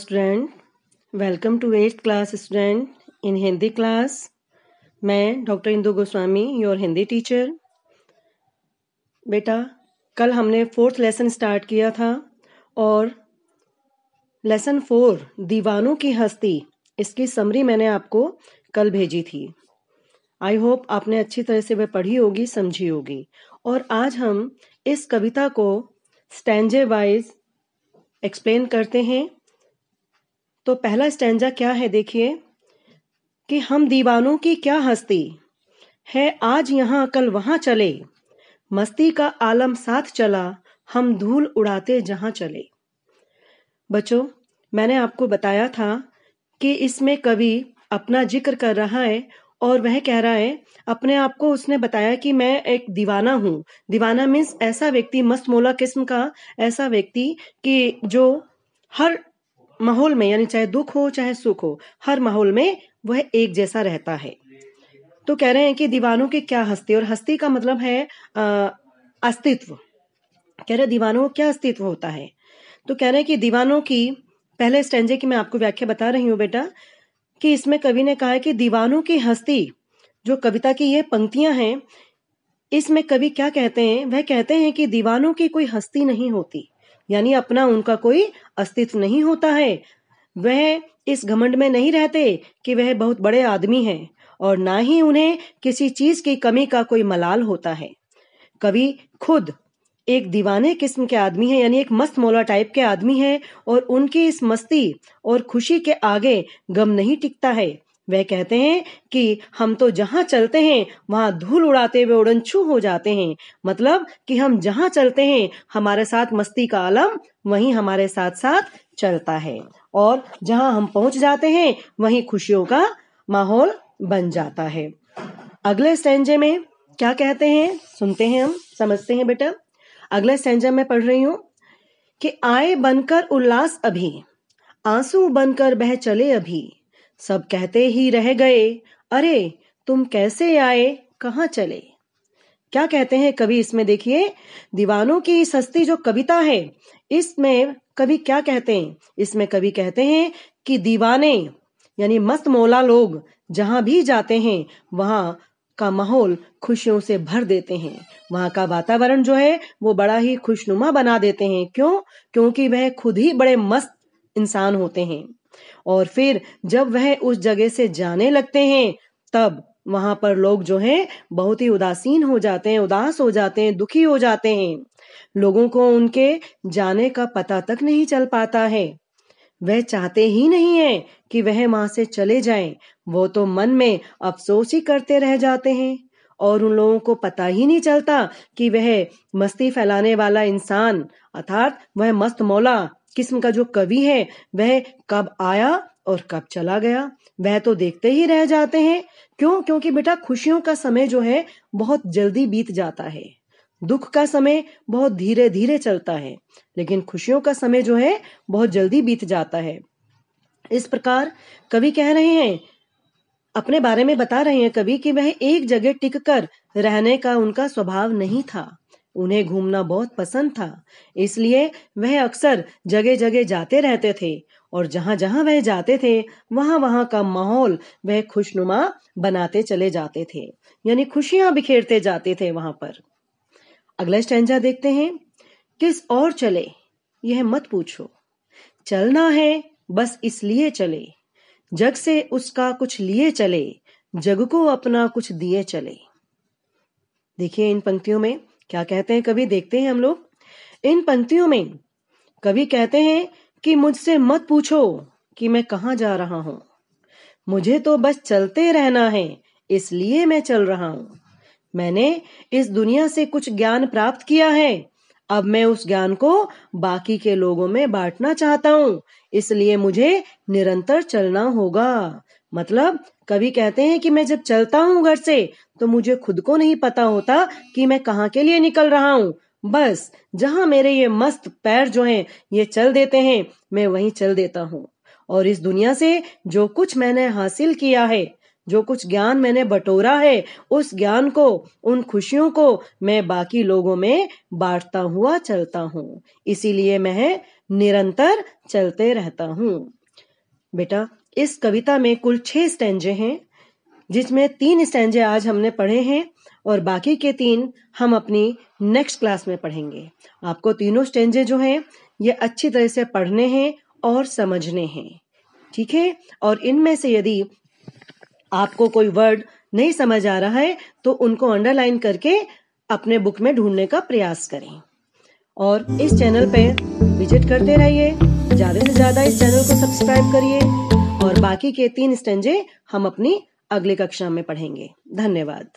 Student, welcome to 8th class student in Hindi class. मैं doctor Indu Goswami, your Hindi teacher. बेटा, कल हमने 4th लेसन स्टार्ट किया था और लेसन 4 दीवानों की हस्ती, इसकी समरी मैंने आपको कल भेजी थी। आई होप आपने अच्छी तरह से वह पढ़ी होगी, समझी होगी। और आज हम इस कविता को स्टैंजे वाइज एक्सप्लेन करते हैं। तो पहला स्टैंजा क्या है, देखिए कि हम दीवानों की क्या हस्ती है, आज यहाँ कल वहां चले, मस्ती का आलम साथ चला, हम धूल उड़ाते जहां चले। बच्चों, मैंने आपको बताया था कि इसमें कवि अपना जिक्र कर रहा है और वह कह रहा है, अपने आप को उसने बताया कि मैं एक दीवाना हूं। दीवाना मीन्स ऐसा व्यक्ति, मस्त मौला किस्म का ऐसा व्यक्ति कि जो हर माहौल में, यानी चाहे दुख हो चाहे सुख हो, हर माहौल में वह एक जैसा रहता है। तो कह रहे हैं कि दीवानों की क्या हस्ती, और हस्ती का मतलब है अस्तित्व। कह रहे दीवानों को क्या अस्तित्व होता है। तो कह रहे हैं कि दीवानों की, पहले स्टैंजे की मैं आपको व्याख्या बता रही हूँ बेटा, कि इसमें कवि ने कहा है कि दीवानों की हस्ती, जो कविता की ये पंक्तियां हैं, इसमें कवि क्या कहते हैं, वह कहते हैं कि दीवानों की कोई हस्ती नहीं होती, यानी अपना उनका कोई अस्तित्व नहीं होता है। वह इस घमंड में नहीं रहते कि वह बहुत बड़े आदमी हैं, और ना ही उन्हें किसी चीज की कमी का कोई मलाल होता है। कवि खुद एक दीवाने किस्म के आदमी है, यानी एक मस्त मौला टाइप के आदमी है, और उनकी इस मस्ती और खुशी के आगे गम नहीं टिकता है। वह कहते हैं कि हम तो जहां चलते हैं वहां धूल उड़ाते हुए उड़नछू हो जाते हैं। मतलब कि हम जहां चलते हैं हमारे साथ मस्ती का आलम वहीं हमारे साथ साथ चलता है, और जहां हम पहुंच जाते हैं वहीं खुशियों का माहौल बन जाता है। अगले स्टैंजे में क्या कहते हैं, सुनते हैं, हम समझते हैं बेटा। अगले स्टैंजा में पढ़ रही हूं कि आए बनकर उल्लास अभी, आंसू बनकर बह चले अभी, सब कहते ही रह गए, अरे तुम कैसे आए कहां चले। क्या कहते हैं कवि इसमें, देखिए दीवानों की सस्ती जो कविता है, इसमें कवि क्या कहते हैं। इसमें कवि कहते हैं कि दीवाने यानी मस्त मौला लोग जहां भी जाते हैं वहां का माहौल खुशियों से भर देते हैं। वहां का वातावरण जो है वो बड़ा ही खुशनुमा बना देते हैं। क्यों? क्योंकि वह खुद ही बड़े मस्त इंसान होते हैं, और फिर जब वह उस जगह से जाने लगते हैं तब वहां पर लोग जो हैं बहुत ही उदासीन हो जाते हैं, उदास हो जाते हैं, दुखी हो जाते हैं। लोगों को उनके जाने का पता तक नहीं चल पाता है। वह चाहते ही नहीं है कि वह वहां से चले जाएं। वो तो मन में अफसोस ही करते रह जाते हैं, और उन लोगों को पता ही नहीं चलता कि वह मस्ती फैलाने वाला इंसान, अर्थात वह मस्त मौला किस्म का जो कवि है, वह कब आया और कब चला गया। वह तो देखते ही रह जाते हैं। क्यों? क्योंकि बेटा खुशियों का समय जो है बहुत जल्दी बीत जाता है, दुख का समय बहुत धीरे धीरे चलता है, लेकिन खुशियों का समय जो है बहुत जल्दी बीत जाता है। इस प्रकार कवि कह रहे हैं, अपने बारे में बता रहे हैं कवि कि वह एक जगह टिक कर रहने का उनका स्वभाव नहीं था। उन्हें घूमना बहुत पसंद था, इसलिए वह अक्सर जगह जगह जाते रहते थे, और जहां जहां वह जाते थे वहां वहां का माहौल वह खुशनुमा बनाते चले जाते थे, यानी खुशियां बिखेरते जाते थे वहां पर। अगला स्टैंजा देखते हैं। किस और चले यह मत पूछो, चलना है बस इसलिए चले, जग से उसका कुछ लिए चले, जग को अपना कुछ दिए चले। देखिए इन पंक्तियों में क्या कहते हैं कवि, देखते हैं हम लोग। इन पंक्तियों में कवि कहते हैं कि मुझसे मत पूछो कि मैं कहां जा रहा हूं, मुझे तो बस चलते रहना है, इसलिए मैं चल रहा हूं। मैंने इस दुनिया से कुछ ज्ञान प्राप्त किया है, अब मैं उस ज्ञान को बाकी के लोगों में बांटना चाहता हूं, इसलिए मुझे निरंतर चलना होगा। मतलब कवि कहते हैं कि मैं जब चलता हूं घर से तो मुझे खुद को नहीं पता होता कि मैं कहां के लिए निकल रहा हूं। बस जहां मेरे ये मस्त पैर जो हैं ये चल देते हैं, मैं वहीं चल देता हूं, और इस दुनिया से जो कुछ मैंने हासिल किया है, जो कुछ ज्ञान मैंने बटोरा है, उस ज्ञान को, उन खुशियों को मैं बाकी लोगों में बांटता हुआ चलता हूँ। इसीलिए मैं निरंतर चलते रहता हूँ। बेटा, इस कविता में कुल 6 स्टैंजे हैं, जिसमें 3 स्टैंजे आज हमने पढ़े हैं और बाकी के 3 हम अपनी नेक्स्ट क्लास में पढ़ेंगे। आपको तीनों स्टैंजे जो हैं ये अच्छी तरह से पढ़ने हैं और समझने हैं, ठीक है? और इनमें से यदि आपको कोई वर्ड नहीं समझ आ रहा है तो उनको अंडरलाइन करके अपने बुक में ढूंढने का प्रयास करें। और इस चैनल पे विजिट करते रहिए, ज्यादा से ज्यादा इस चैनल को सब्सक्राइब करिए और बाकी के 3 स्टैंजे हम अपनी अगली कक्षा में पढ़ेंगे। धन्यवाद।